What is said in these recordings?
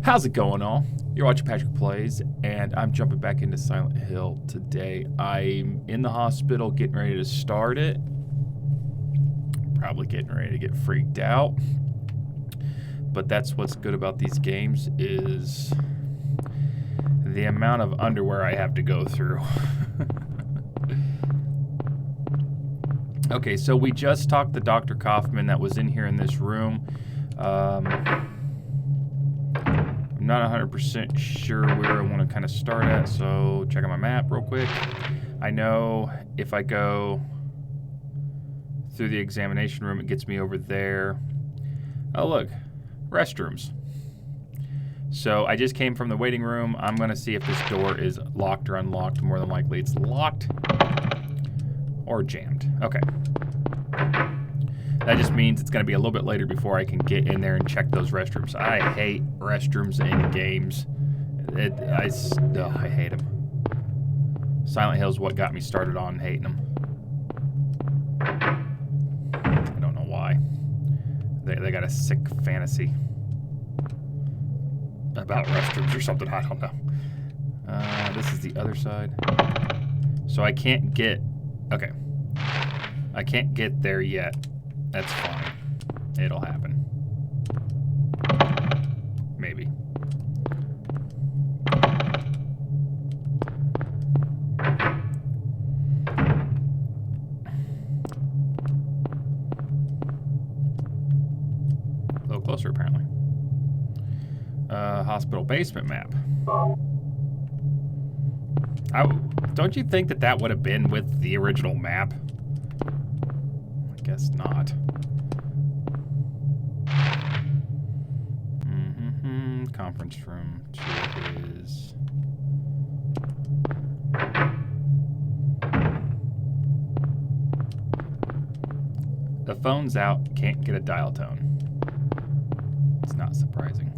How's it going, all? You're watching Patrick Plays, and I'm jumping back into Silent Hill today. I'm in the hospital getting ready to start it. Probably getting ready to get freaked out. But that's what's good about these games is the amount of underwear I have to go through. Okay, so we just talked to Dr. Kaufman that was in here in this room. I'm not 100% sure where I want to kind of start at, so check out my map real quick. I know if I go through the examination room, it gets me over there. Oh, look, restrooms. So I just came from the waiting room. I'm going to see if this door is locked or unlocked. More than likely it's locked or jammed. Okay. That just means it's going to be a little bit later before I can get in there and check those restrooms. I hate restrooms in games. I hate them. Silent Hill is what got me started on hating them. I don't know why. They got a sick fantasy about restrooms or something. I don't know. This is the other side. So I can't get... Okay. I can't get there yet. That's fine. It'll happen. Maybe. A little closer, apparently. Hospital basement map. Don't you think that would have been with the original map? I guess not. Conference room 2 is... The phone's out, can't get a dial tone. It's not surprising.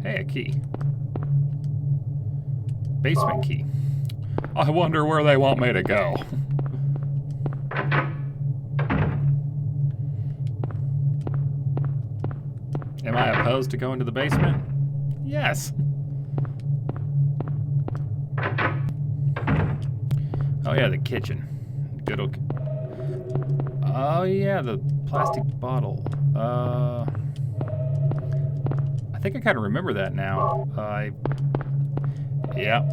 Hey, a key. Basement key. I wonder where they want me to go. Am I opposed to going to the basement? Yes. Oh yeah, the kitchen. Good old... Oh yeah, the plastic bottle. I think I kind of remember that now. Yeah.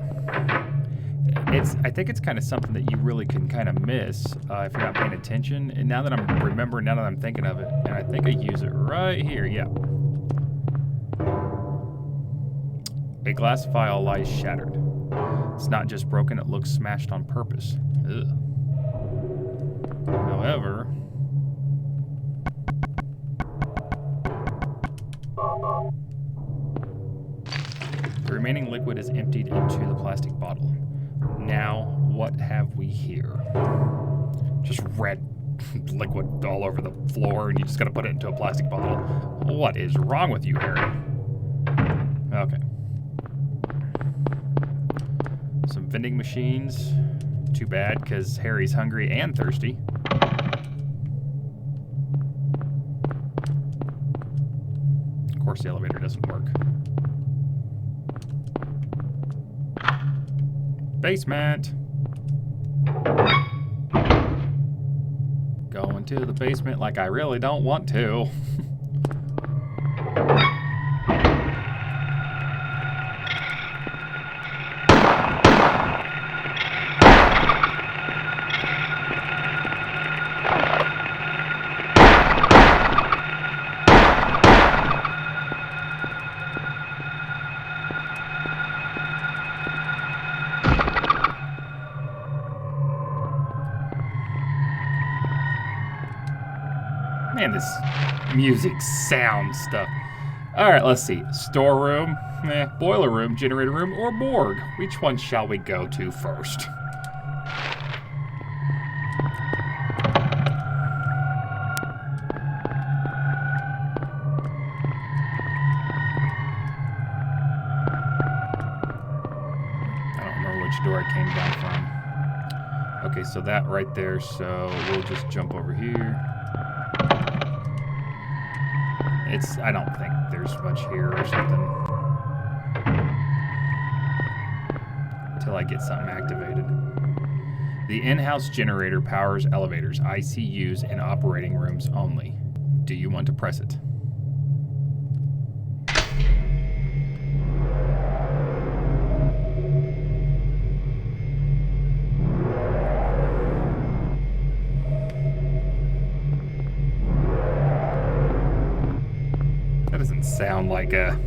I think it's kind of something that you really can kind of miss if you're not paying attention. And now that I'm remembering, now that I'm thinking of it, and I think I use it right here. Yeah. A glass vial lies shattered. It's not just broken, it looks smashed on purpose. Ugh. However... The remaining liquid is emptied into the plastic bottle. Now, what have we here? Just red liquid all over the floor, and you just gotta put it into a plastic bottle. What is wrong with you, Harry? Okay. Some vending machines. Too bad, because Harry's hungry and thirsty. Of course, the elevator doesn't work. Basement. Going to the basement like I really don't want to. Man, this music sound stuff. Alright, let's see. Storeroom, boiler room, generator room, or morgue? Which one shall we go to first? I don't remember which door I came down from. Okay, so that right there, so we'll just jump over here. I don't think there's much here or something. Until I get something activated. The in-house generator powers elevators, ICUs, and operating rooms only. Do you want to press it? That doesn't sound like a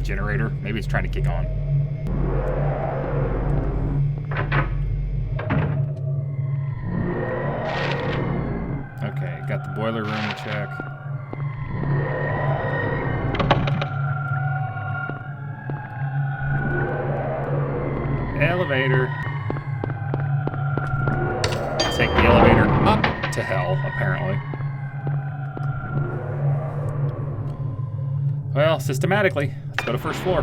generator. Maybe it's trying to kick on. Okay, got the boiler room to check. Elevator. Take the elevator up to hell, apparently. Well, systematically, let's go to first floor.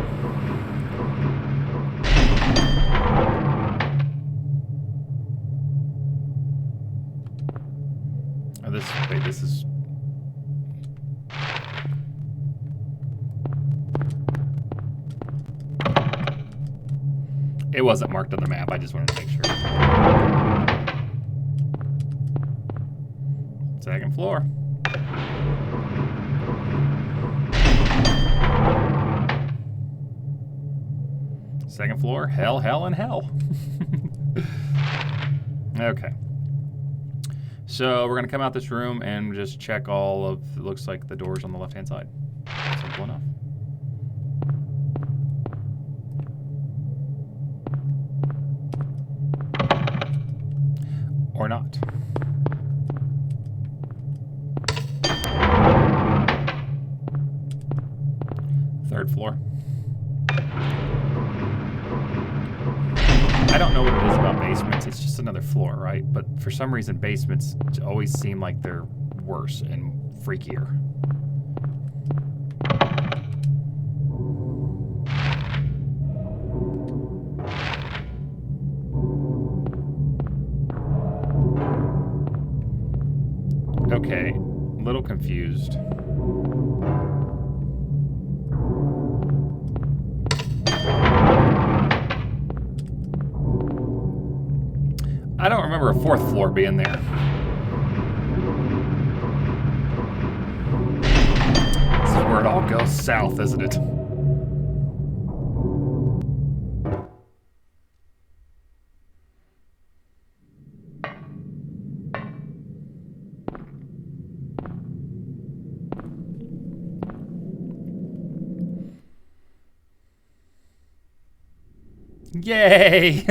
Oh, this is... It wasn't marked on the map, I just wanted to make sure. Second floor. Second floor, hell, hell, and hell. Okay. So we're gonna come out this room and just check all of, it looks like the doors on the left-hand side. Simple enough. Or not. Third floor. I don't know what it is about basements. It's just another floor, right? But for some reason, basements always seem like they're worse and freakier. Okay, a little confused. I don't remember a fourth floor being there. This is where it all goes south, isn't it? Yay!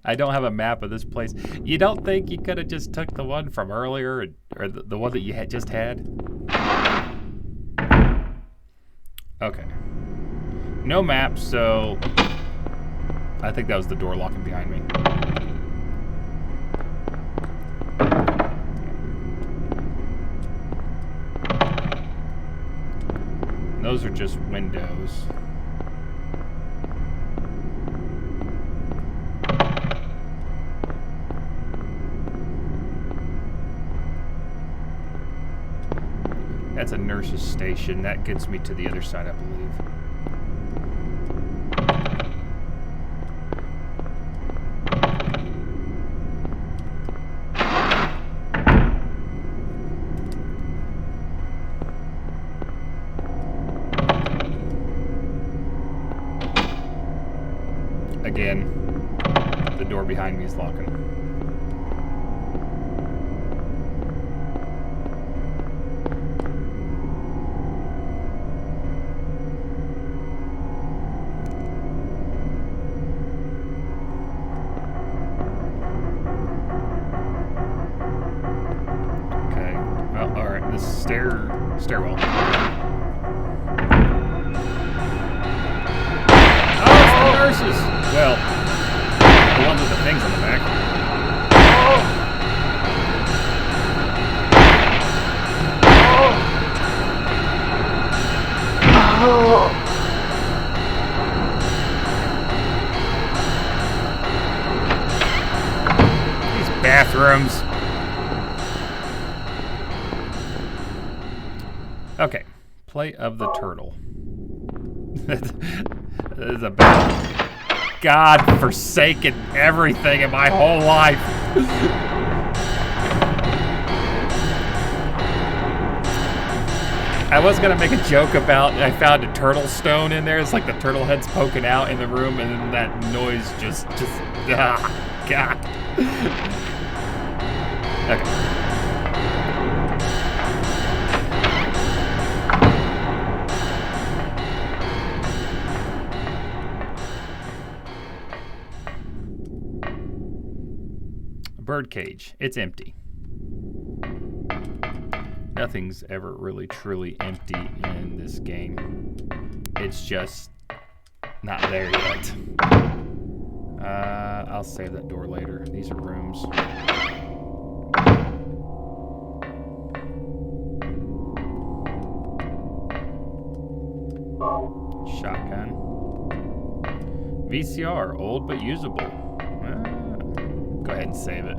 I don't have a map of this place. You don't think you could have just took the one from earlier, or the one that you had just had? Okay. No map, so I think that was the door locking behind me. Those are just windows. That's a nurse's station. That gets me to the other side, I believe. Again, the door behind me is locking. Stairwell. Oh, it's the nurses! Well, the ones with the things on the back. These bathrooms. Okay, play of the turtle. This is a bad God-forsaken everything in my whole life. I was gonna make a joke about I found a turtle stone in there. It's like the turtle head's poking out in the room, and then that noise just God. Okay. Birdcage. It's empty. Nothing's ever really truly empty in this game. It's just not there yet. I'll save that door later. These are rooms. Shotgun. VCR, old but usable. Go ahead and save it.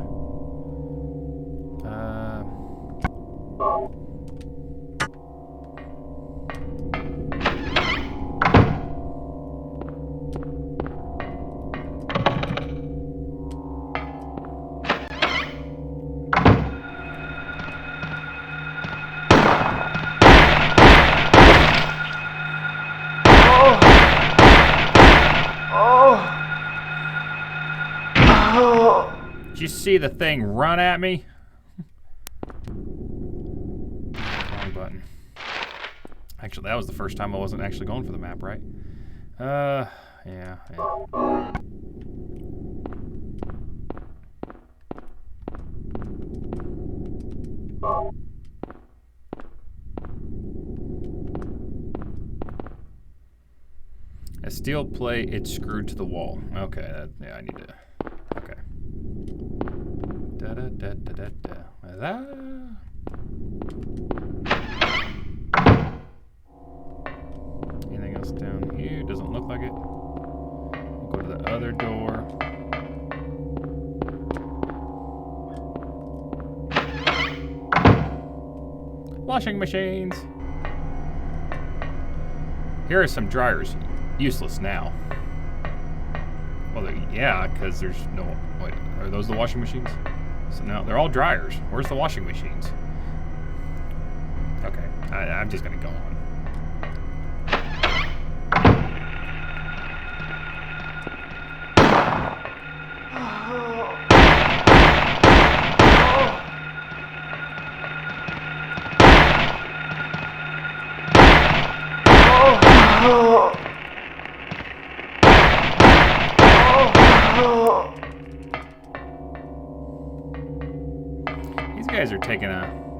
Did you see the thing run at me? Wrong button. Actually, that was the first time I wasn't actually going for the map, right? Yeah. A steel plate, it's screwed to the wall. Okay, yeah, I need to. Okay. Anything else down here? Doesn't look like it. We'll go to the other door. Washing machines. Here are some dryers. Useless now. Well, yeah, because there's no... Wait, are those the washing machines? So no, they're all dryers. Where's the washing machines? Okay, I'm just gonna go on.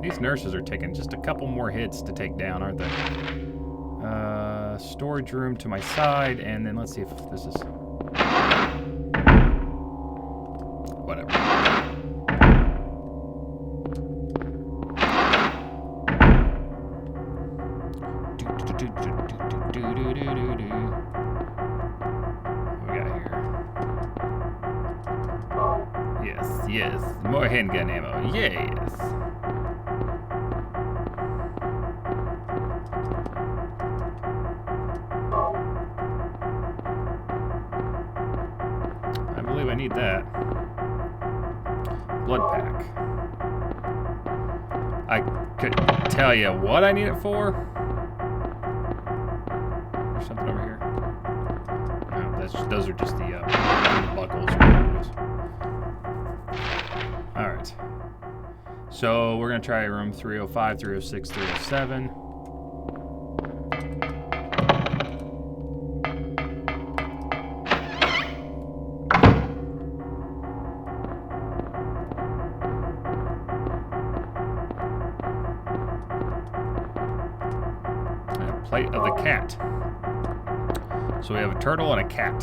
These nurses are taking just a couple more hits to take down, aren't they? Storage room to my side, and then let's see if this is... Whatever. What we got here? Yes. More handgun ammo. Yes. I need that. Blood pack. I couldn't tell you what I need it for. There's something over here. No, those are just the buckles. Alright. So we're going to try room 305, 306, 307. Plate of the cat. So we have a turtle and a cat.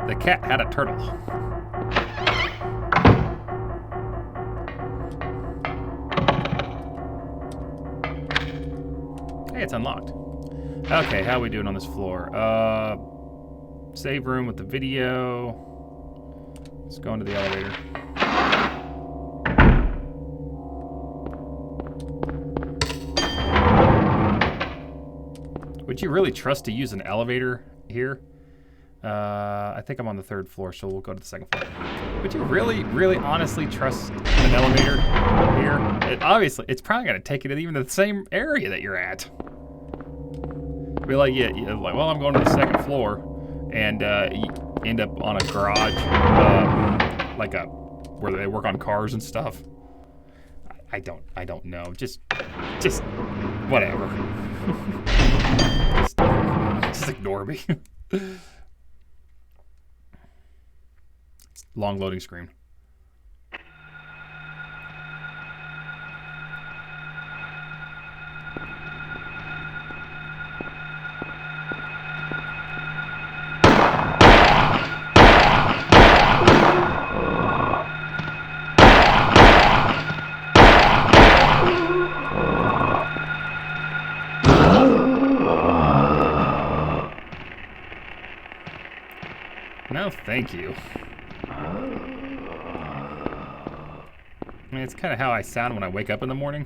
The cat had a turtle. Hey, it's unlocked. Okay, how are we doing on this floor? Save room with the video. Let's go into the elevator. Would you really trust to use an elevator here? I think I'm on the 3rd floor, so we'll go to the 2nd floor. Would you really, honestly trust an elevator here? Obviously, it's probably gonna take you to even the same area that you're at. Be like, yeah, like, well, I'm going to the 2nd floor, and you end up on a garage, like where they work on cars and stuff. I don't know. Just whatever. just ignore me. Long loading screen. No, thank you. I mean, it's kind of how I sound when I wake up in the morning.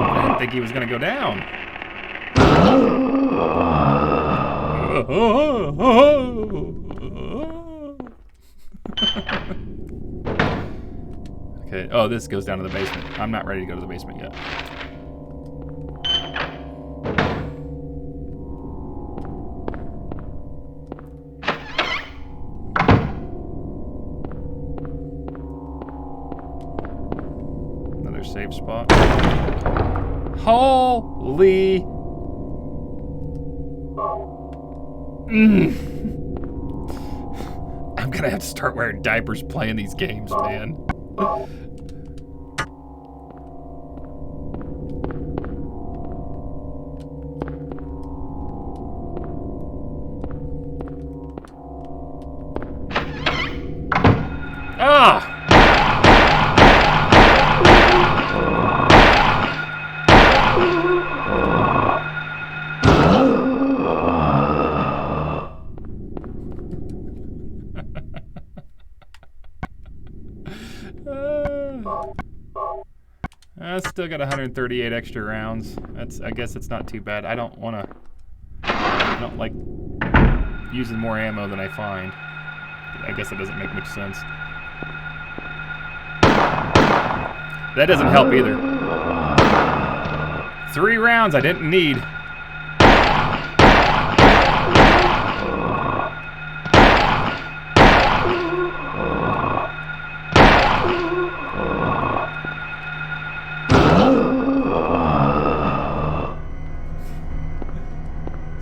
I didn't think he was going to go down. Okay, oh, this goes down to the basement. I'm not ready to go to the basement yet. Another safe spot. Holy... I'm gonna have to start wearing diapers playing these games, man. Ah! I still got 138 extra rounds. I guess it's not too bad. I don't like using more ammo than I find. I guess it doesn't make much sense. That doesn't help either. 3 rounds I didn't need.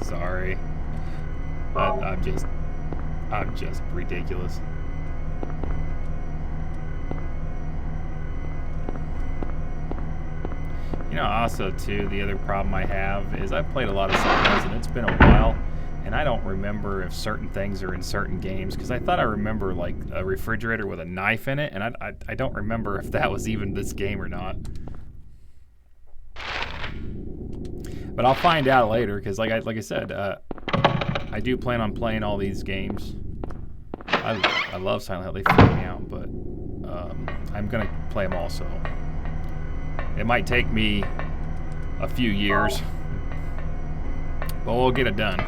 Sorry. I'm just ridiculous. You know, also, too, the other problem I have is I've played a lot of Sentinels, and it's been a while, and I don't remember if certain things are in certain games, because I thought I remember, like, a refrigerator with a knife in it, and I don't remember if that was even this game or not. But I'll find out later, because like I said, I do plan on playing all these games. I love Silent Hill. They freak me out, but I'm going to play them all, so... It might take me a few years, but we'll get it done.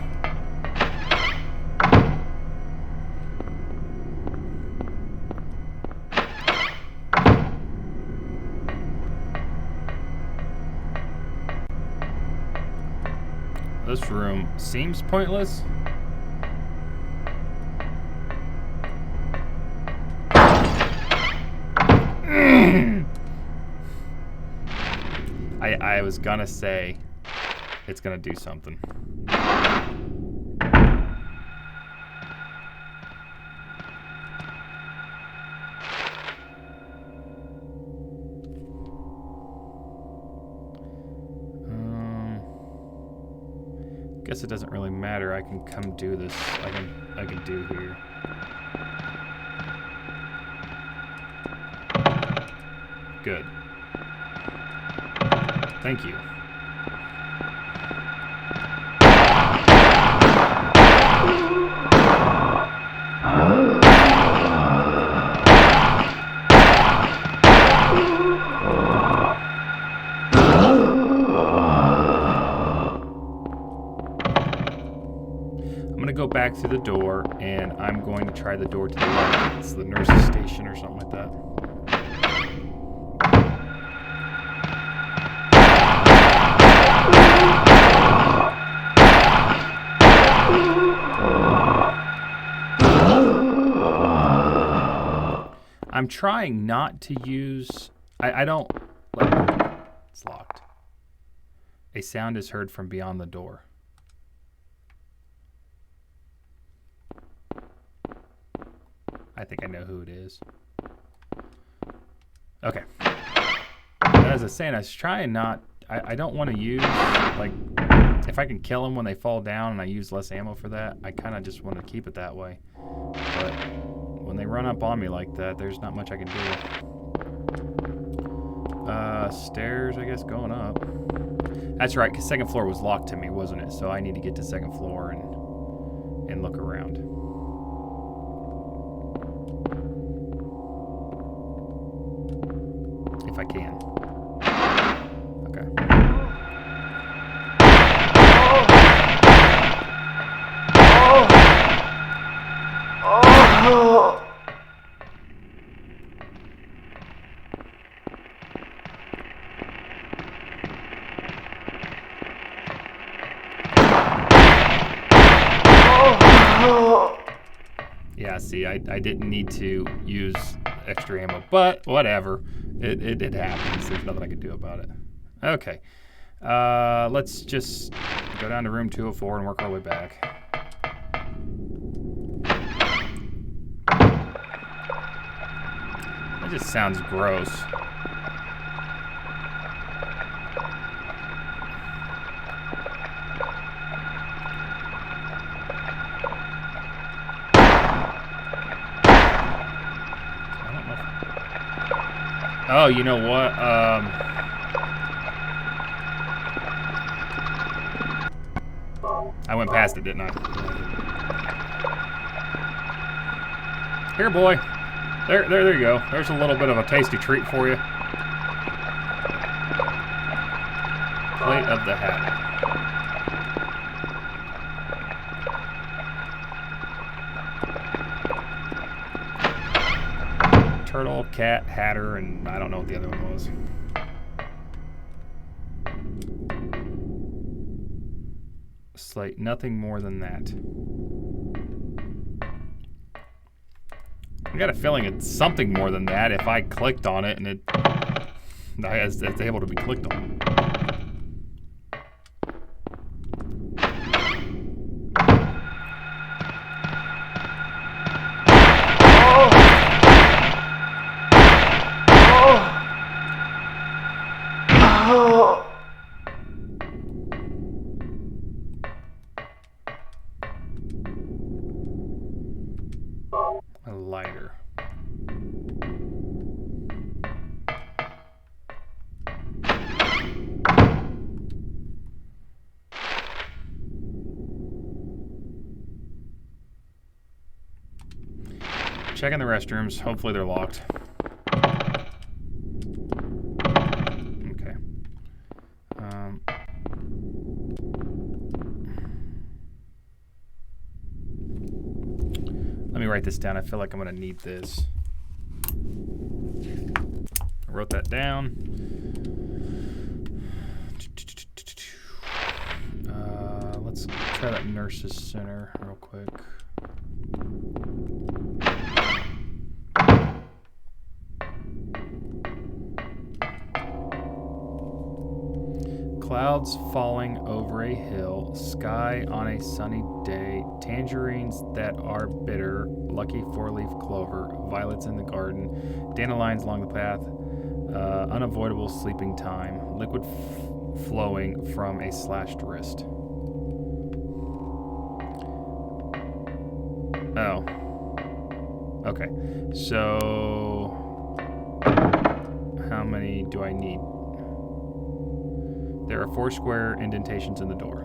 This room seems pointless. I was gonna say it's gonna do something. Guess it doesn't really matter. I can come do this. I can do here. Good. Thank you. I'm gonna go back through the door, and I'm going to try the door to the left. It's the nurse's station or something like that. I'm trying not to use... I don't... It's locked. A sound is heard from beyond the door. I think I know who it is. Okay. As I was saying, I was trying not... I don't want to use, like... If I can kill them when they fall down and I use less ammo for that, I kind of just want to keep it that way. But when they run up on me like that, there's not much I can do. Stairs, I guess, going up. That's right, because second floor was locked to me, wasn't it? So I need to get to second floor and look around. If I can. Okay. Yeah, see, I didn't need to use extra ammo, but whatever. It happens. There's nothing I can do about it. Okay. Let's just go down to room 204 and work our way back. That just sounds gross. Oh, you know what? I went past it, didn't I? Here, boy. There you go. There's a little bit of a tasty treat for you. Plate of the Hatter. Turtle, cat, hatter, and I don't know what the other one was. Slate, nothing more than that. I got a feeling it's something more than that if I clicked on it and it's able to be clicked on. A lighter. Checking the restrooms. Hopefully they're locked. Okay. Let me write this down. I feel like I'm going to need this. I wrote that down. Let's try that nurse's center real quick. Clouds falling over a hill, sky on a sunny day, tangerines that are bitter, lucky four-leaf clover, violets in the garden, dandelions along the path, unavoidable sleeping time, liquid flowing from a slashed wrist. Oh. Okay. So how how many do I need? There are 4 square indentations in the door.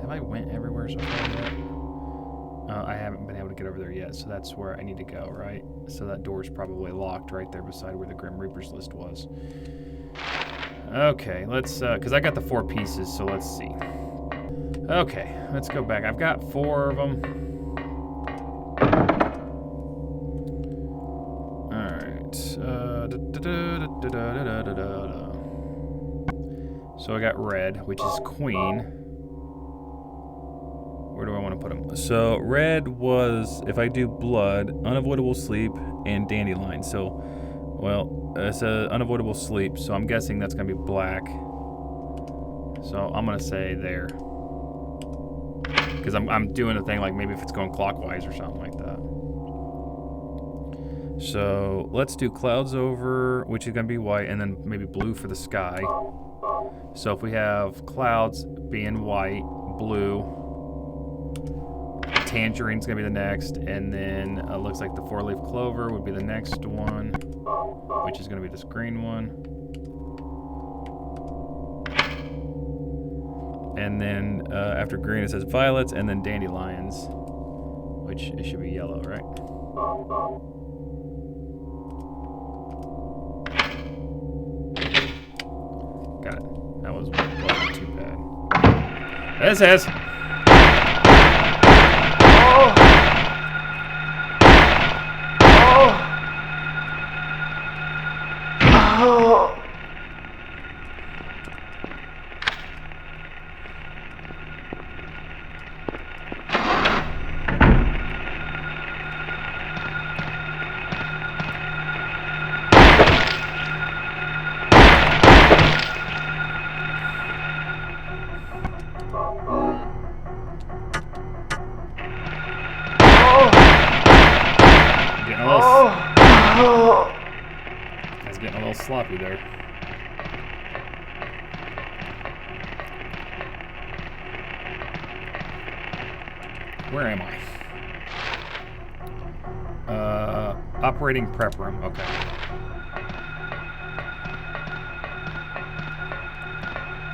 Have I went everywhere so far yet? I haven't been able to get over there yet, so that's where I need to go, right? So that door's probably locked right there beside where the Grim Reaper's list was. Okay, let's, because I got the 4 pieces, so let's see. Okay, let's go back. I've got 4 of them. Alright. So I got red, which is queen. Where do I want to put them? So red was, if I do blood, unavoidable sleep, and dandelion. So, well, it's a unavoidable sleep, so I'm guessing that's going to be black. So I'm going to say there. Because I'm doing a thing like maybe if it's going clockwise or something like that. So let's do clouds over, which is going to be white, and then maybe blue for the sky. So if we have clouds being white, blue, tangerine's going to be the next, and then looks like the 4-leaf clover would be the next one, which is going to be this green one. And then after green it says violets, and then dandelions, which it should be yellow, right? Got it. That wasn't too bad. This is. It's getting a little sloppy there. Where am I? Operating prep room. Okay.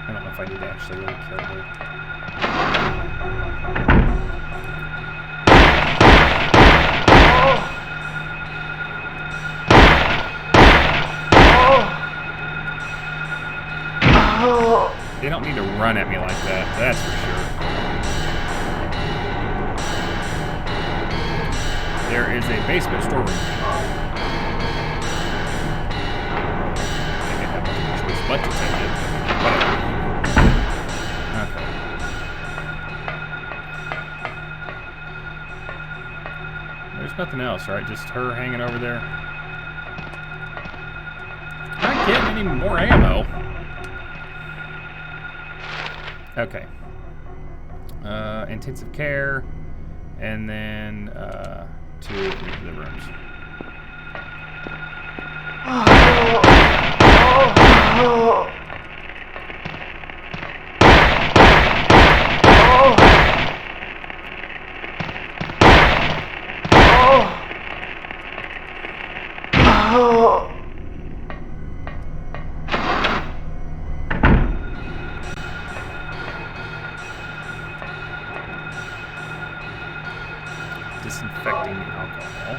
I don't know if I need to actually really kill her. They don't need to run at me like that, that's for sure. There is a basement storeroom. I think I have no choice but to take it. Okay. There's nothing else, right? Just her hanging over there. Not getting any more ammo. Okay. Intensive care, and then to the rooms. Disinfecting alcohol.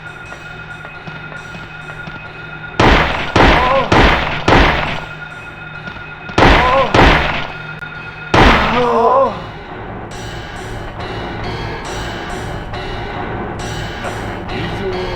Nothing unusual.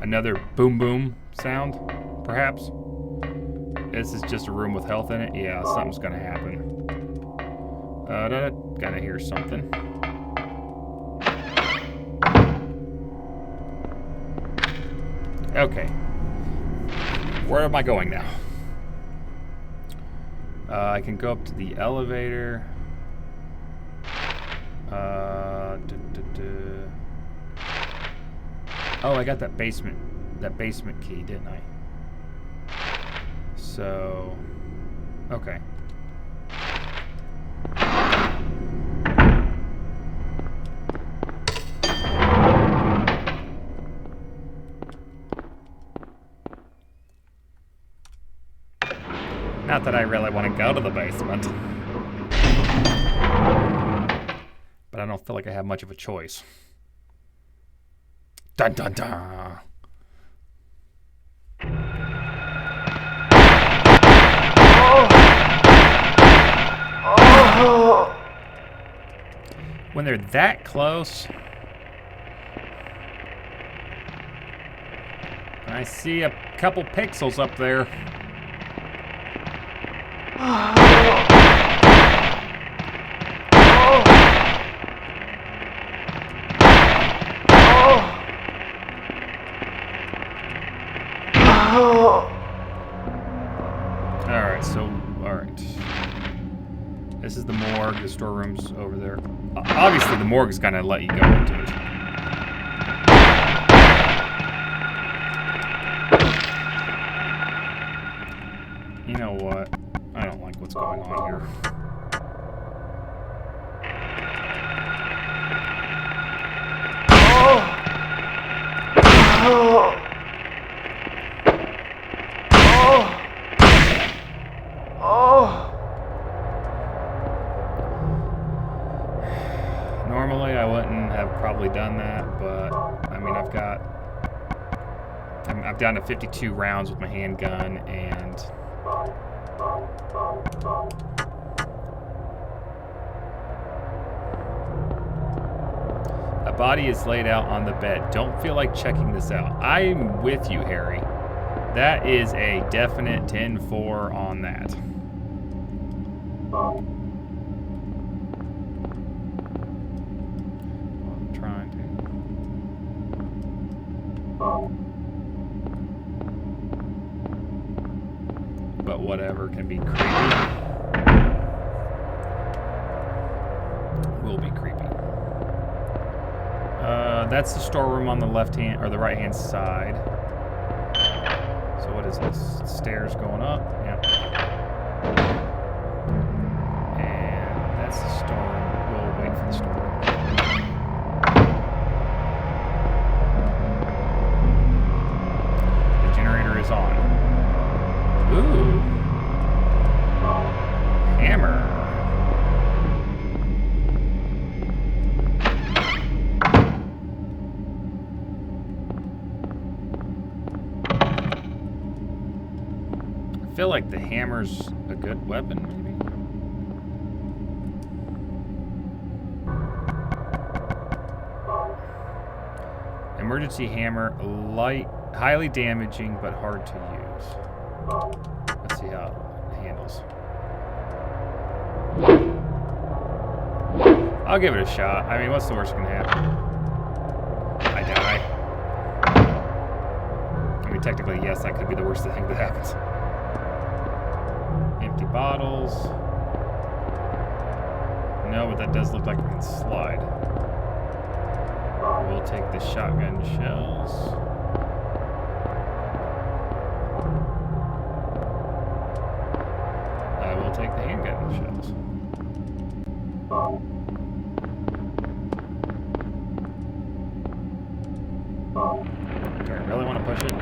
Another boom boom sound, perhaps. This is just a room with health in it. Yeah, something's gonna happen. Gotta hear something. Okay. Where am I going now? I can go up to the elevator. Oh, I got that basement key, didn't I? So, okay. Not that I really want to go to the basement. But I don't feel like I have much of a choice. Dun dun dun! When they're that close, I see a couple pixels up there. This is the morgue, the storeroom's over there. Obviously, the morgue is gonna let you go into it. You know what? I don't like what's going on here. Normally, I wouldn't have probably done that, but I mean, I'm down to 52 rounds with my handgun, and a body is laid out on the bed. Don't feel like checking this out. I'm with you, Harry. That is a definite 10-4 on that. I'm trying to. But whatever can be creepy. Will be creepy. That's the storeroom on the left hand or the right hand side. So what is this? Stairs going up. Yep. And that's the storeroom. We'll wait for the storeroom. The generator is on. Ooh. Hammer. I feel like the hammer's a good weapon, maybe. Emergency hammer, light, highly damaging, but hard to use. Let's see how it handles. I'll give it a shot. I mean, what's the worst that can happen? I die. I mean, technically, yes, that could be the worst thing that happens. Empty bottles. No, but that does look like it can slide. We'll take the shotgun shells. I will take the handgun shells. Do I really want to push it?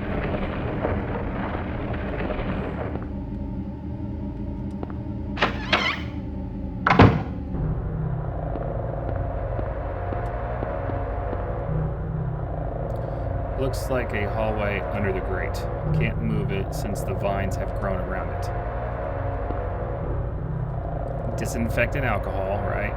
Looks like a hallway under the grate. Can't move it since the vines have grown around it. Disinfectant alcohol, right?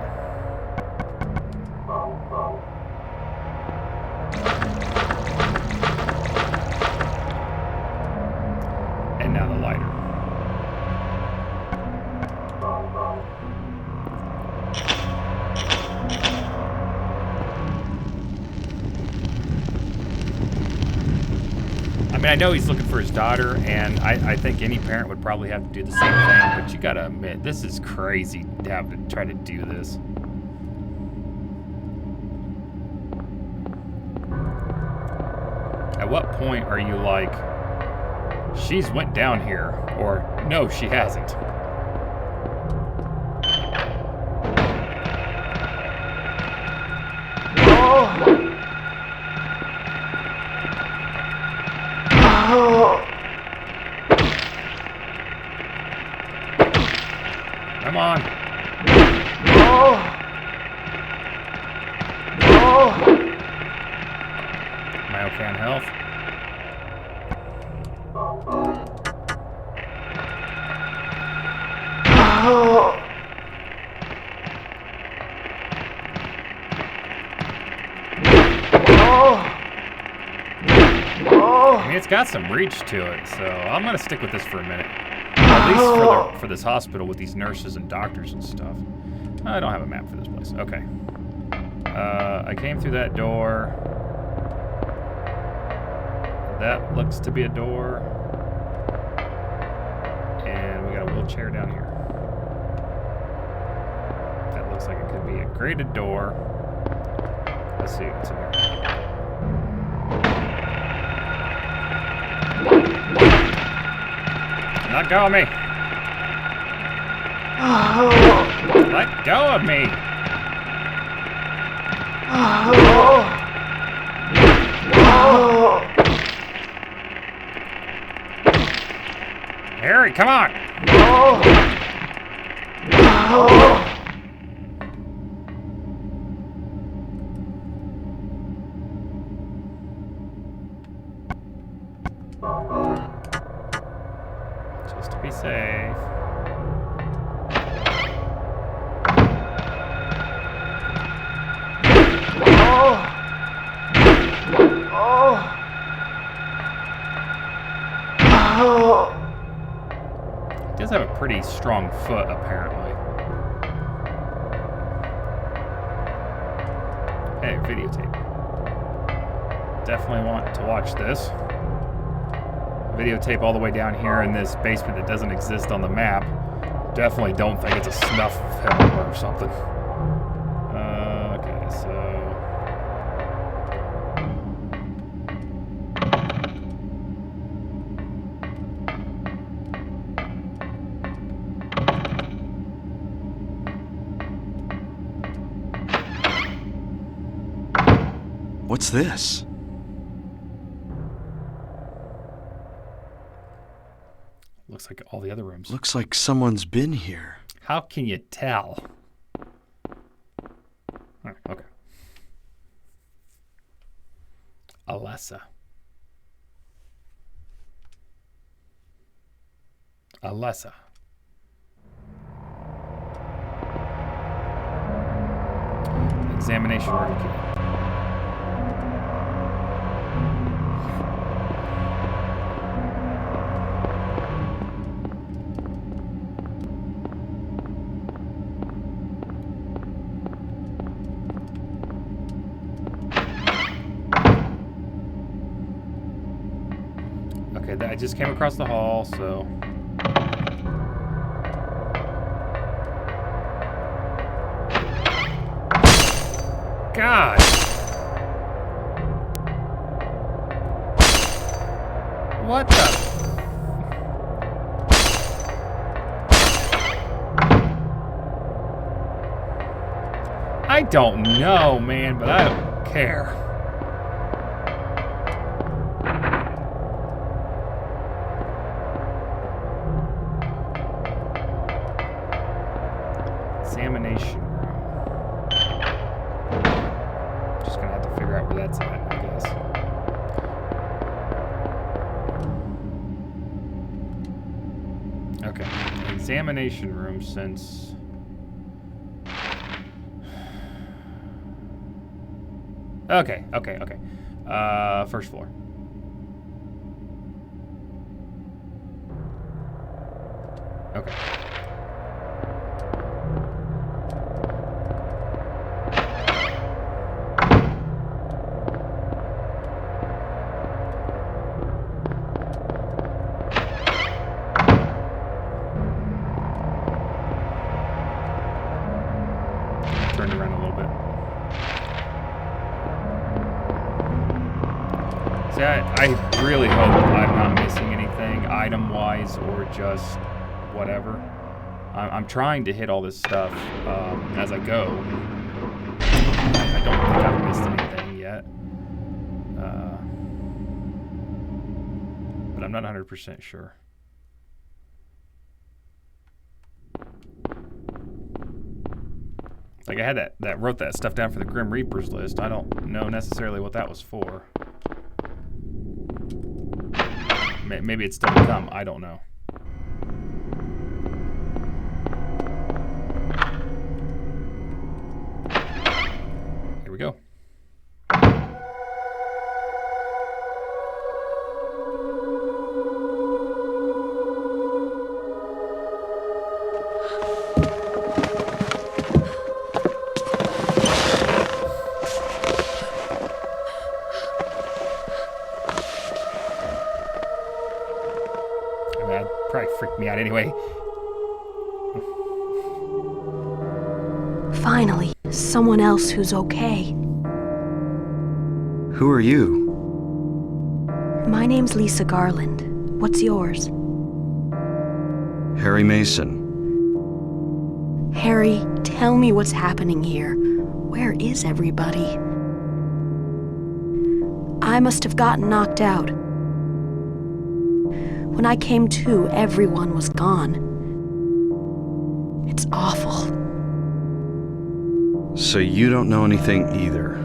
And now the lighter. I mean, I know he's looking for his daughter, and I think any parent would probably have to do the same thing, but you gotta admit, this is crazy to have to try to do this. At what point are you like, she's went down here, or no, she hasn't? Come on. Am I okay on health? I mean, it's got some reach to it, so I'm gonna stick with this for a minute. At least for this hospital with these nurses and doctors and stuff. I don't have a map for this place. Okay. I came through that door. That looks to be a door. And we got a wheelchair down here. That looks like it could be a grated door. Let's see what's in here. Let go of me! Let go of me! Harry, come on! Just to be safe. He does have a pretty strong foot, apparently. Hey, videotape. Definitely want to watch this. Videotape all the way down here in this basement that doesn't exist on the map. Definitely don't think it's a snuff film or something. Okay, so... What's this? Looks like all the other rooms. Looks like someone's been here. How can you tell? Oh, okay. Alessa. Alessa. Examination room key. Okay, I just came across the hall, so... God! What the... I don't know, man, but I don't care. Examination room. Just gonna have to figure out where that's at, I guess. Okay. Examination room since... Okay. First floor. Okay. See, I really hope I'm not missing anything item-wise or just whatever. I'm trying to hit all this stuff as I go. I don't think I've missed anything yet. But I'm not 100% sure. Like I had that wrote that stuff down for the Grim Reapers list. I don't know necessarily what that was for. Maybe it's still to come. I don't know. Here we go. That'd probably freak me out anyway. Finally, someone else who's okay. Who are you? My name's Lisa Garland. What's yours? Harry Mason. Harry, tell me what's happening here. Where is everybody? I must have gotten knocked out. When I came to, everyone was gone. It's awful. So you don't know anything either.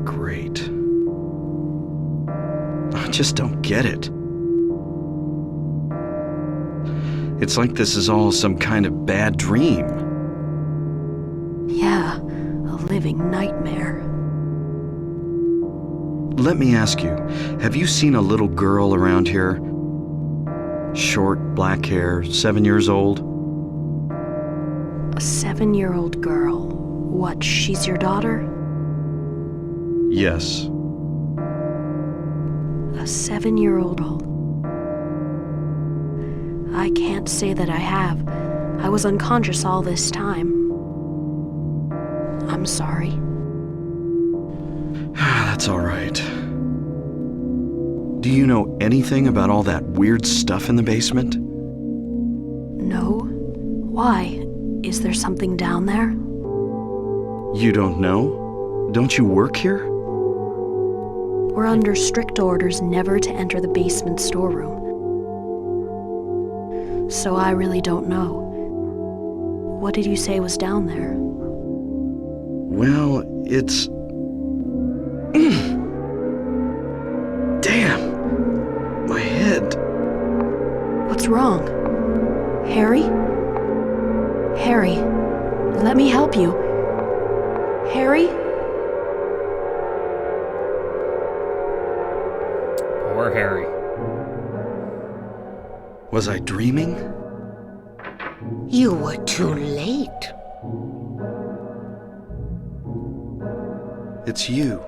Great. I just don't get it. It's like this is all some kind of bad dream. Yeah, a living nightmare. Let me ask you, have you seen a little girl around here? Short, black hair, 7 years old? A 7-year-old girl. What, she's your daughter? Yes. A 7-year-old. I can't say that I have. I was unconscious all this time. I'm sorry. That's all right. Do you know anything about all that weird stuff in the basement? No? Why? Is there something down there? You don't know? Don't you work here? We're under strict orders never to enter the basement storeroom. So I really don't know. What did you say was down there? Well, it's... Damn! My head. What's wrong? Harry? Harry, let me help you. Harry? Poor Harry. Was I dreaming? You were too late. It's you.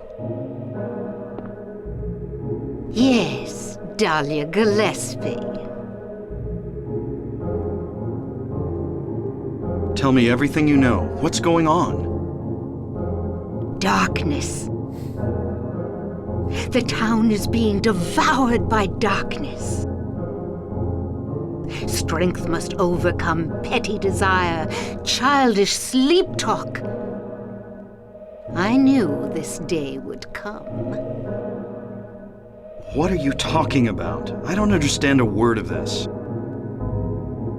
Yes, Dahlia Gillespie. Tell me everything you know. What's going on? Darkness. The town is being devoured by darkness. Strength must overcome petty desire, childish sleep talk. I knew this day would come. What are you talking about? I don't understand a word of this.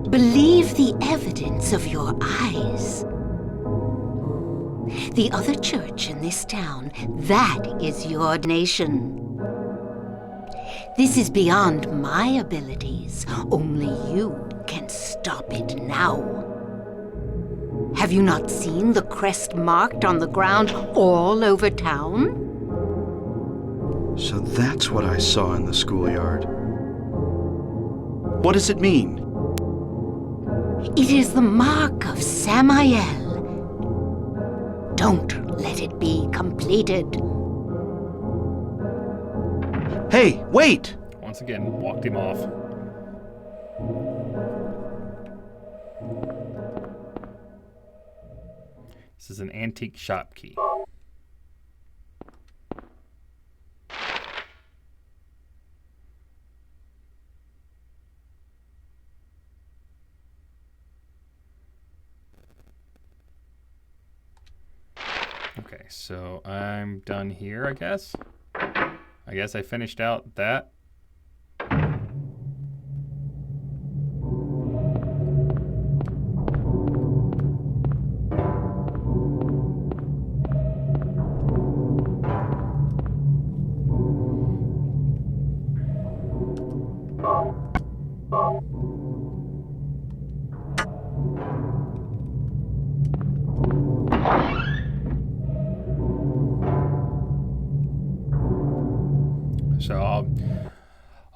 Believe the evidence of your eyes. The other church in this town, that is your nation. This is beyond my abilities. Only you can stop it now. Have you not seen the crest marked on the ground all over town? So that's what I saw in the schoolyard. What does it mean? It is the mark of Samael. Don't let it be completed. Hey, wait! Once again, walked him off. This is an antique shop key. Okay, so I'm done here, I guess. I guess I finished out that. So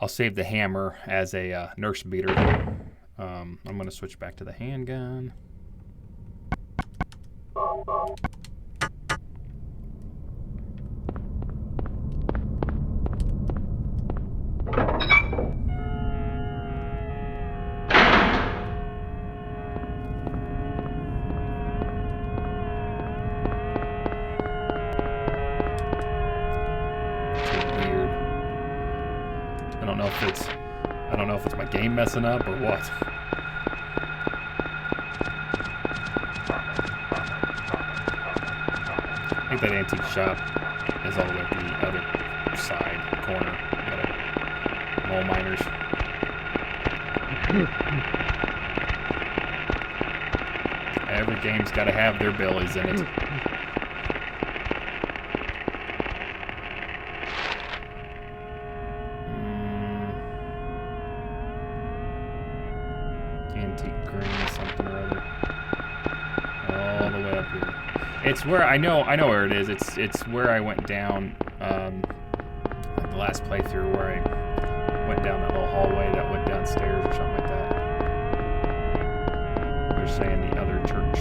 I'll save the hammer as a nurse beater. I'm going to switch back to the handgun. I don't know if it's my game messing up or what. I think that antique shop is all the way at the other side corner. Whatever. Mole miners. Every game's got to have their billies in it. Antique green something or other. All the way up here. It's where I know where it is. It's where I went down like the last playthrough where I went down that little hallway that went downstairs or something like that. They're saying the other church.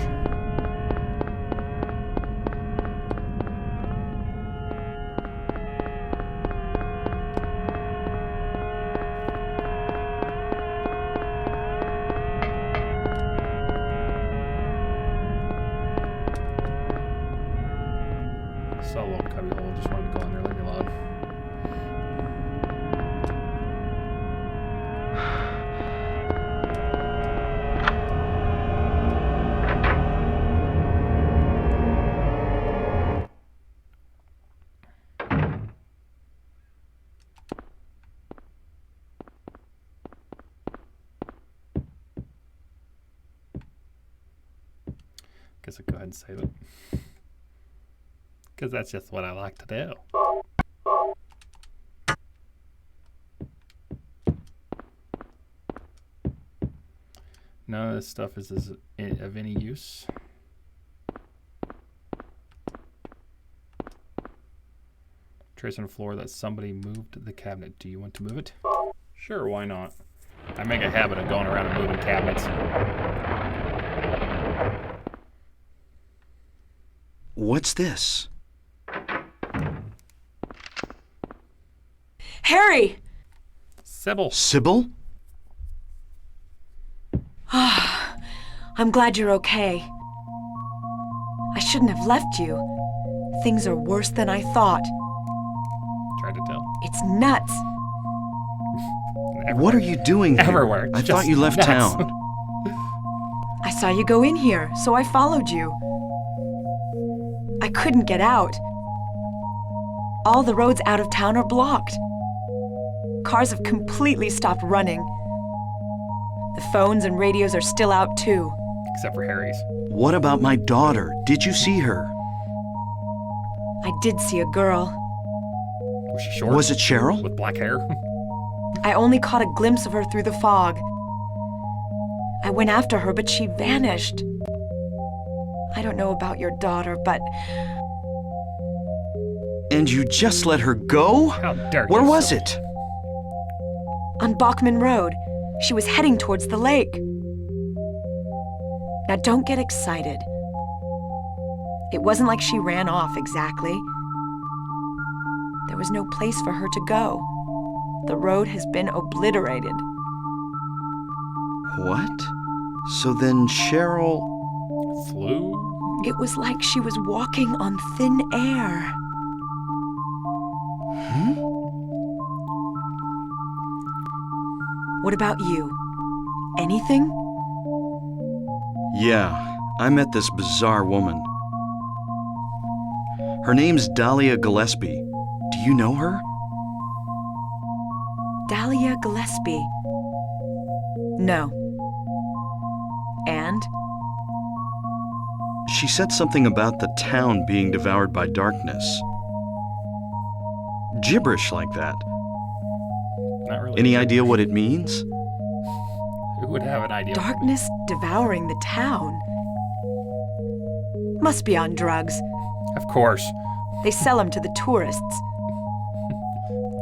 Saw a little cubby hole, just wanted to go in there, leave me alone. Guess I'll go ahead and save it. Because that's just what I like to do. None of this stuff is of any use. Trace on the floor that somebody moved the cabinet. Do you want to move it? Sure, why not? I make a habit of going around and moving cabinets. What's this? Harry! Sybil. Sybil? I'm glad you're okay. I shouldn't have left you. Things are worse than I thought. Tried to tell. It's nuts. What are you doing here? Everywhere. I Just thought you left nuts. town. I saw you go in here, so I followed you. I couldn't get out. All the roads out of town are blocked. Cars have completely stopped running. The phones and radios are still out too. Except for Harry's. What about my daughter? Did you see her? I did see a girl. Was she short? Was it Cheryl? With black hair? I only caught a glimpse of her through the fog. I went after her, but she vanished. I don't know about your daughter, but And you just let her go? How dare you? Where was it? on Bachman Road, she was heading towards the lake. Now don't get excited. It wasn't like she ran off exactly. There was no place for her to go. The road has been obliterated. What? So then Cheryl... Flew? It was like she was walking on thin air. What about you? Anything? Yeah, I met this bizarre woman. Her name's Dahlia Gillespie. Do you know her? Dahlia Gillespie. No. And? She said something about the town being devoured by darkness. Gibberish like that. Not really. Any idea what it means? Who would have an idea? Darkness devouring the town. Must be on drugs. Of course. They sell them to the tourists.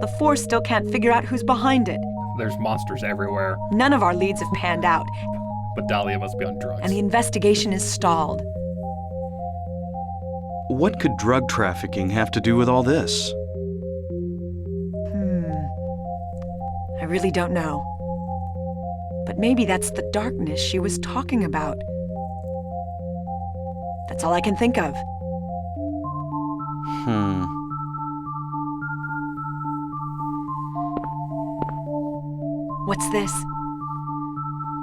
The Force still can't figure out who's behind it. There's monsters everywhere. None of our leads have panned out, But Dahlia must be on drugs. and the investigation is stalled. What could drug trafficking have to do with all this? I really don't know. But maybe that's the darkness she was talking about. That's all I can think of. What's this?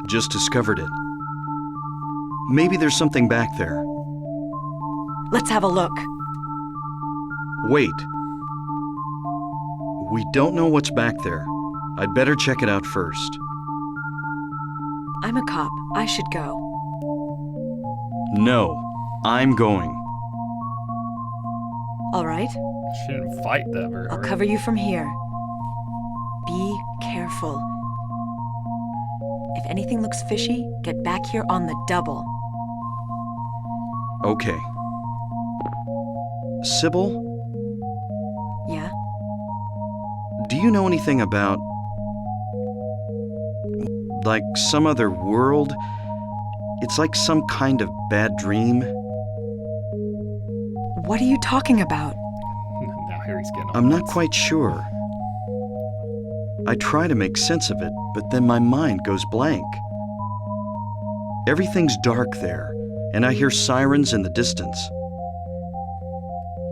Just discovered it. Maybe there's something back there. Let's have a look. Wait. We don't know what's back there. I'd better check it out first. I'm a cop. I should go. No, I'm going. All right. She didn't fight that very I'll hard. cover you from here. Be careful. If anything looks fishy, get back here on the double. Okay. Sybil, Yeah? do you know anything about... like some other world? It's like some kind of bad dream. What are you talking about? Now Harry's getting on. I'm not quite sure. I try to make sense of it, but then my mind goes blank. Everything's dark there, and I hear sirens in the distance.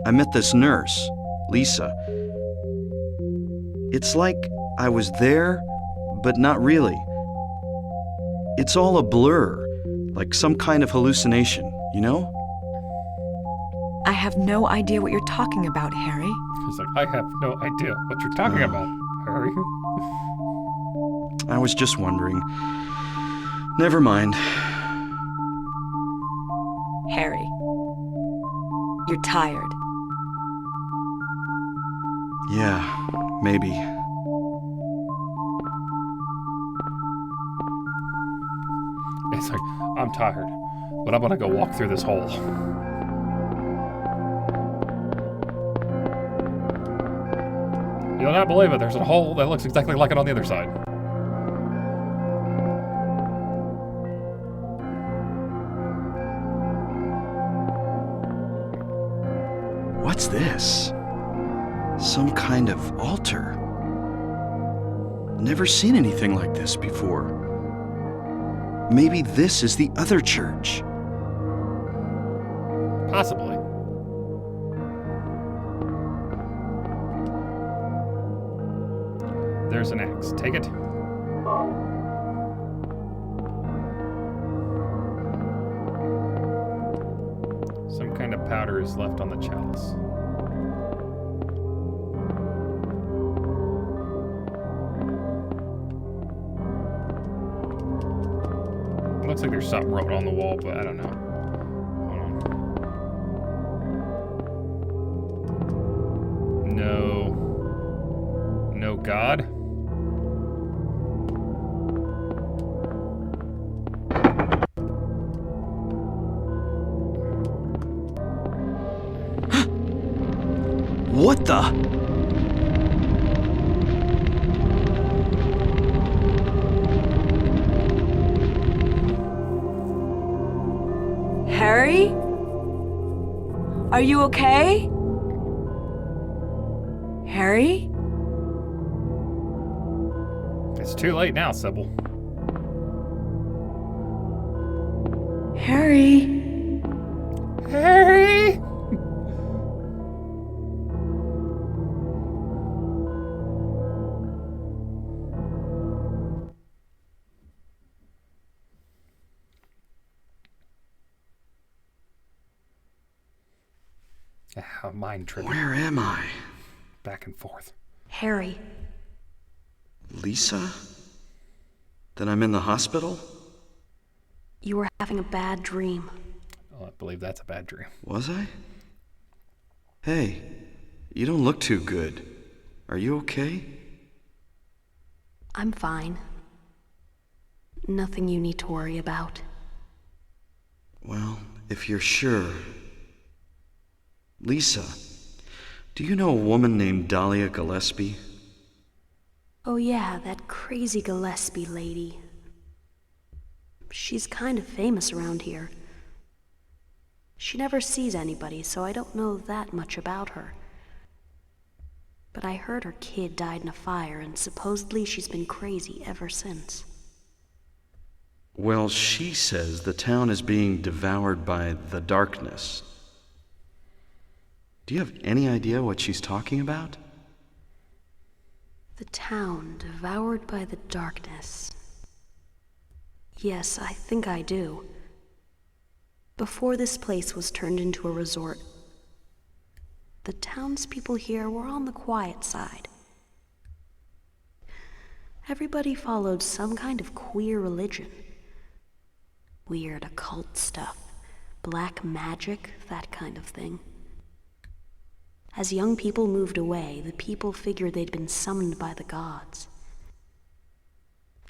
I met this nurse, Lisa. It's like I was there, but not really. It's all a blur, like some kind of hallucination, you know? I have no idea what you're talking about, Harry. He's like, I have no idea what you're talking about, Harry. I was just wondering. Never mind. Harry, you're tired. Yeah, maybe. It's like, I'm tired, but I'm gonna go walk through this hole. You'll not believe it. There's a hole that looks exactly like it on the other side. What's this? Some kind of altar. Never seen anything like this before. Maybe this is the other church. Possibly. There's an axe. Take it. Some kind of powder is left on the chalice. Looks like there's something wrote on the wall, but I don't know. Hold on. No God? What the? Harry? Are you okay? Harry? It's too late now, Sybil. Harry? Harry! Mind tripping. Where am I? Back and forth. Harry, Lisa? Then I'm in the hospital? you were having a bad dream. Oh, I believe that's a bad dream. Was I? Hey, you don't look too good. Are you okay? I'm fine. Nothing you need to worry about. Well, if you're sure. Lisa, do you know a woman named Dahlia Gillespie? Oh yeah, that crazy Gillespie lady. She's kind of famous around here. She never sees anybody, so I don't know that much about her. But I heard her kid died in a fire, and supposedly she's been crazy ever since. Well, she says the town is being devoured by the darkness. Do you have any idea what she's talking about? The town devoured by the darkness. Yes, I think I do. Before this place was turned into a resort, the townspeople here were on the quiet side. Everybody followed some kind of queer religion. Weird occult stuff, black magic, that kind of thing. As young people moved away, the people figured they'd been summoned by the gods.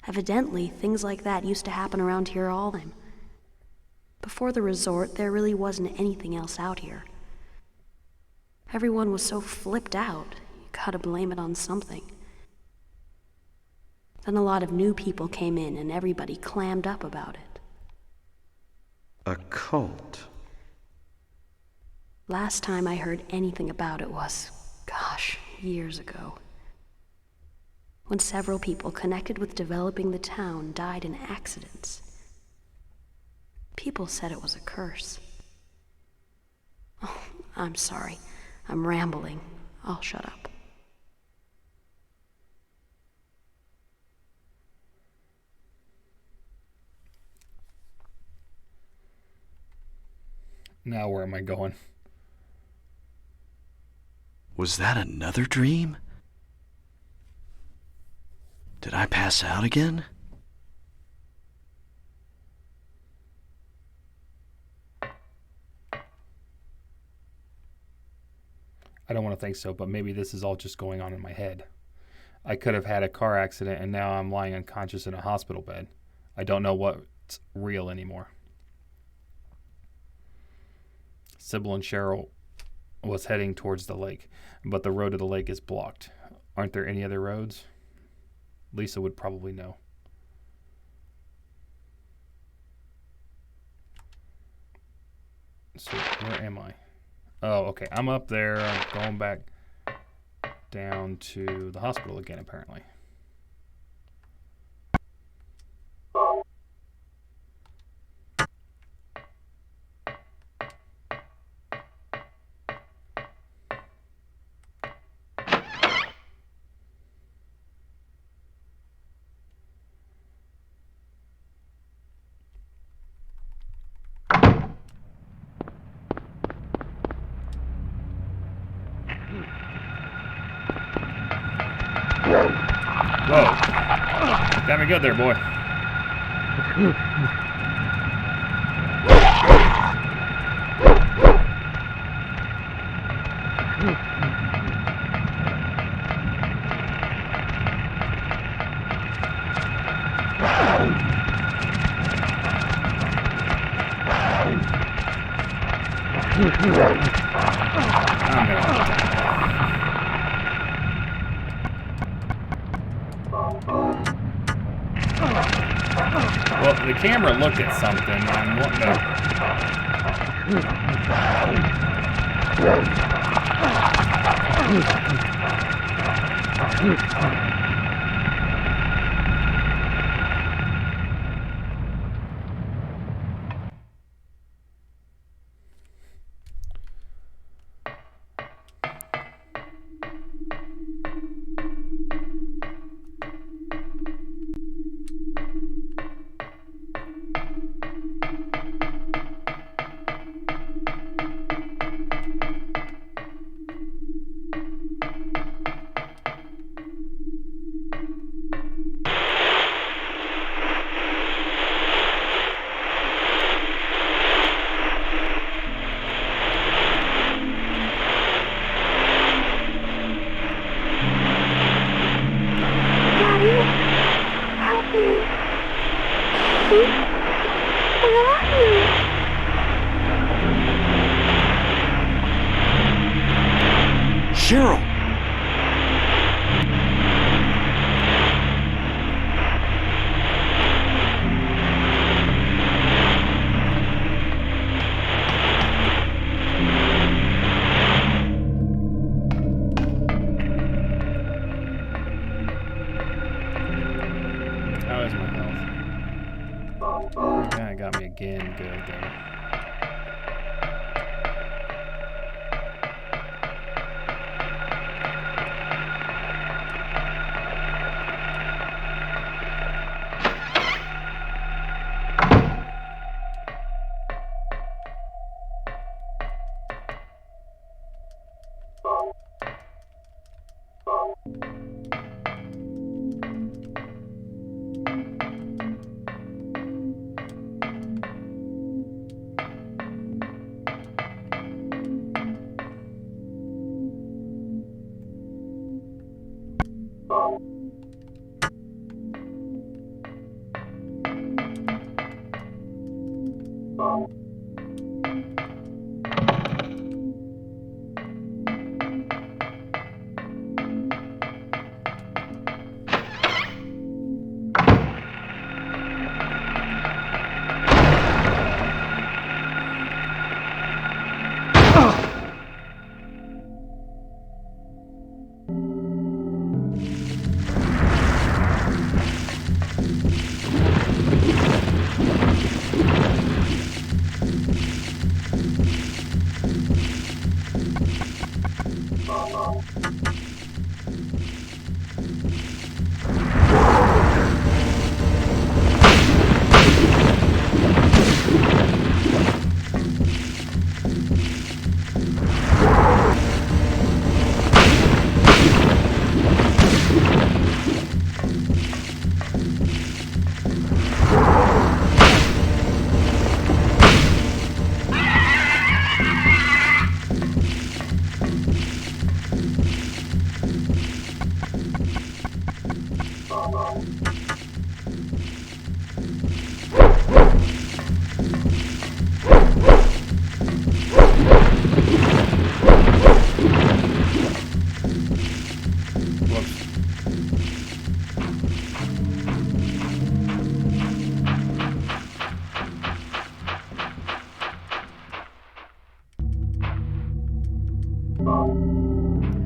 Evidently, things like that used to happen around here all the time. Before the resort, there really wasn't anything else out here. Everyone was so flipped out, you gotta blame it on something. Then a lot of new people came in and everybody clammed up about it. A cult. Last time I heard anything about it was, gosh, years ago. When several people connected with developing the town died in accidents. People said it was a curse. Oh, I'm sorry. I'm rambling. I'll shut up. Now where am I going? Was that another dream? Did I pass out again? I don't want to think so, but maybe this is all just going on in my head. I could have had a car accident and now I'm lying unconscious in a hospital bed. I don't know what's real anymore. Sybil and Cheryl was heading towards the lake, but the road to the lake is blocked. Aren't there any other roads? Lisa would probably know. So where am I? Oh, okay. I'm up there. I'm going back down to the hospital again, apparently. Whoa. Got me good there, boy. I'm gonna... Well, the camera looked at something, and I'm wanting to... girl. How is my health? Yeah, it got me again. Good, though.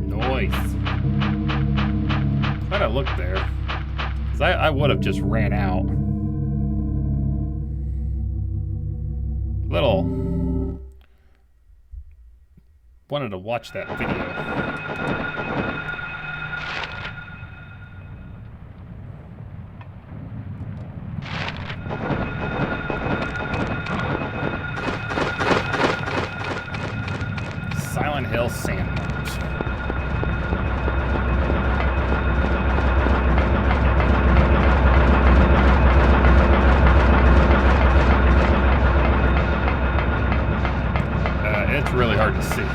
Nice. Glad I looked there. Because I would have just ran out. Little. Wanted to watch that video. Silent Hill Sandworms. It's really hard to see.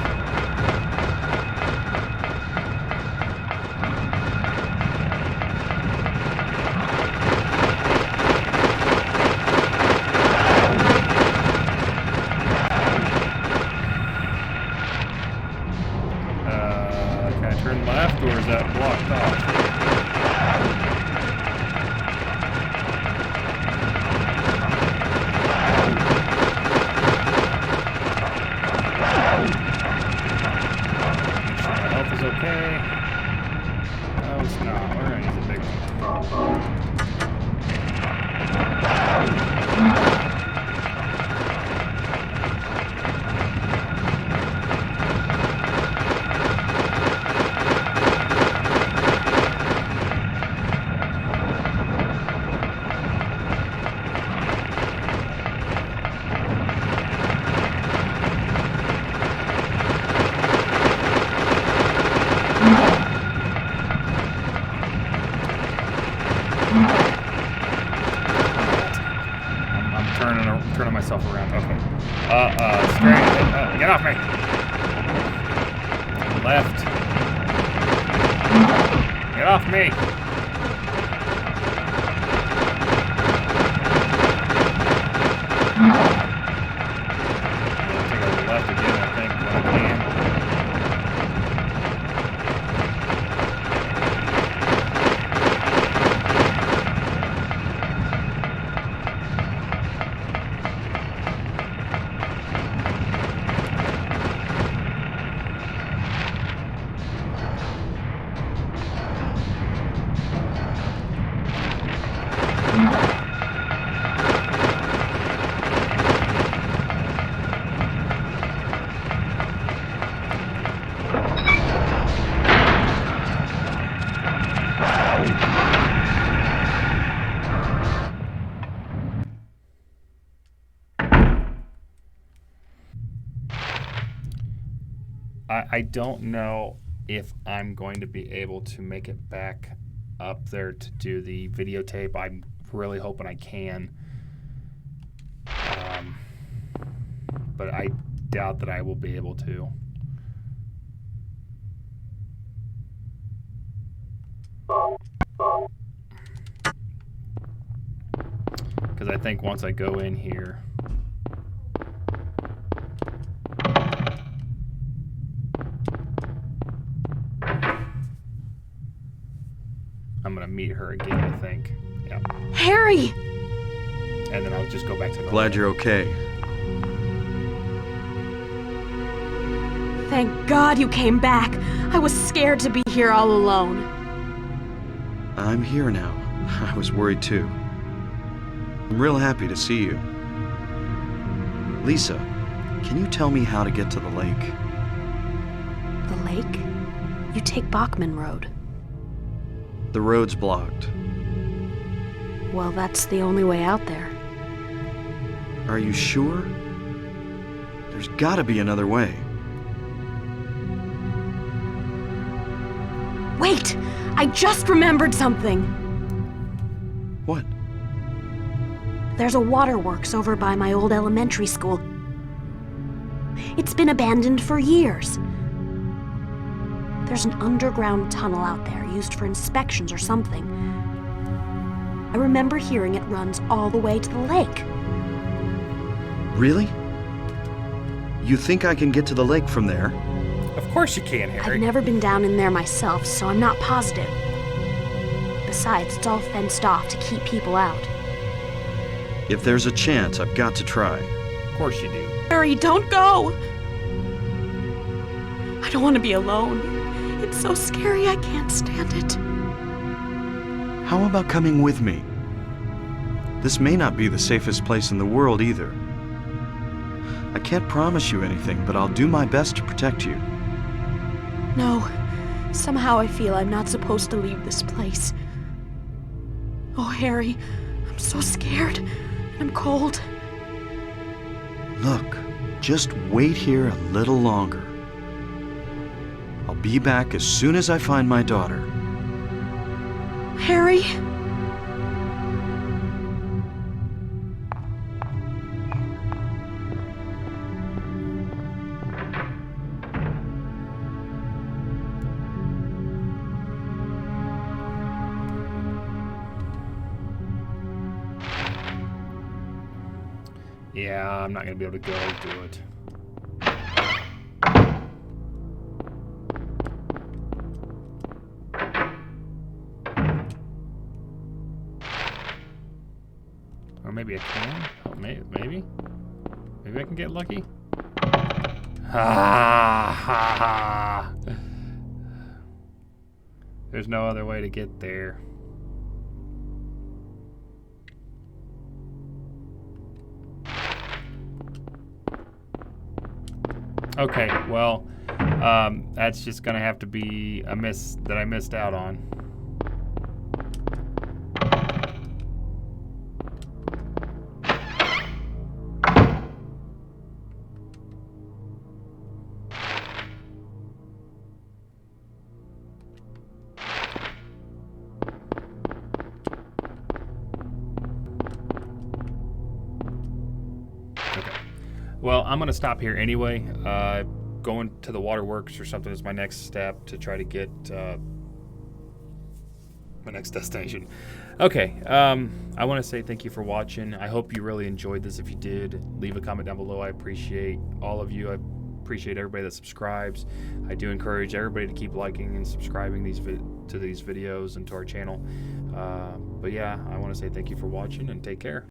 Can I turn left or is that blocked off? Okay. No, it's not. We're gonna use a big one. I'm turning myself around. Okay. Straight. Get off me. Left. Get off me. I'll take a left again, I think, when I can. I don't know if I'm going to be able to make it back up there to do the videotape. I'm really hoping I can. But I doubt that I will be able to. Because I think once I go in here, I'm going to meet her again, I think. Yeah. Harry! And then I'll just go back to normal. Glad you're okay. Thank God you came back. I was scared to be here all alone. I'm here now. I was worried too. I'm real happy to see you. Lisa, can you tell me how to get to the lake? The lake? You take Bachman Road. The road's blocked. Well, that's the only way out there. Are you sure? There's gotta be another way. Wait! I just remembered something! What? There's a waterworks over by my old elementary school. It's been abandoned for years. There's an underground tunnel out there used for inspections or something. I remember hearing it runs all the way to the lake. Really? You think I can get to the lake from there? Of course you can, Harry. I've never been down in there myself, so I'm not positive. Besides, it's all fenced off to keep people out. If there's a chance, I've got to try. Of course you do. Harry, don't go! I don't want to be alone. It's so scary, I can't stand it. How about coming with me? This may not be the safest place in the world either. I can't promise you anything, but I'll do my best to protect you. No, somehow I feel I'm not supposed to leave this place. Oh, Harry, I'm so scared. I'm cold. Look, just wait here a little longer. I'll be back as soon as I find my daughter. Harry? Yeah, I'm not going to be able to go do it. Or maybe I can. Oh, maybe. Maybe I can get lucky. Ha ha ha. There's no other way to get there. Okay, well, that's just gonna have to be a miss that I missed out on. Well, I'm going to stop here anyway. Going to the waterworks or something is my next step to try to get my next destination. Okay, I want to say thank you for watching. I hope you really enjoyed this. If you did, leave a comment down below. I appreciate all of you. I appreciate everybody that subscribes. I do encourage everybody to keep liking and subscribing to these videos and to our channel. But yeah, I want to say thank you for watching and take care.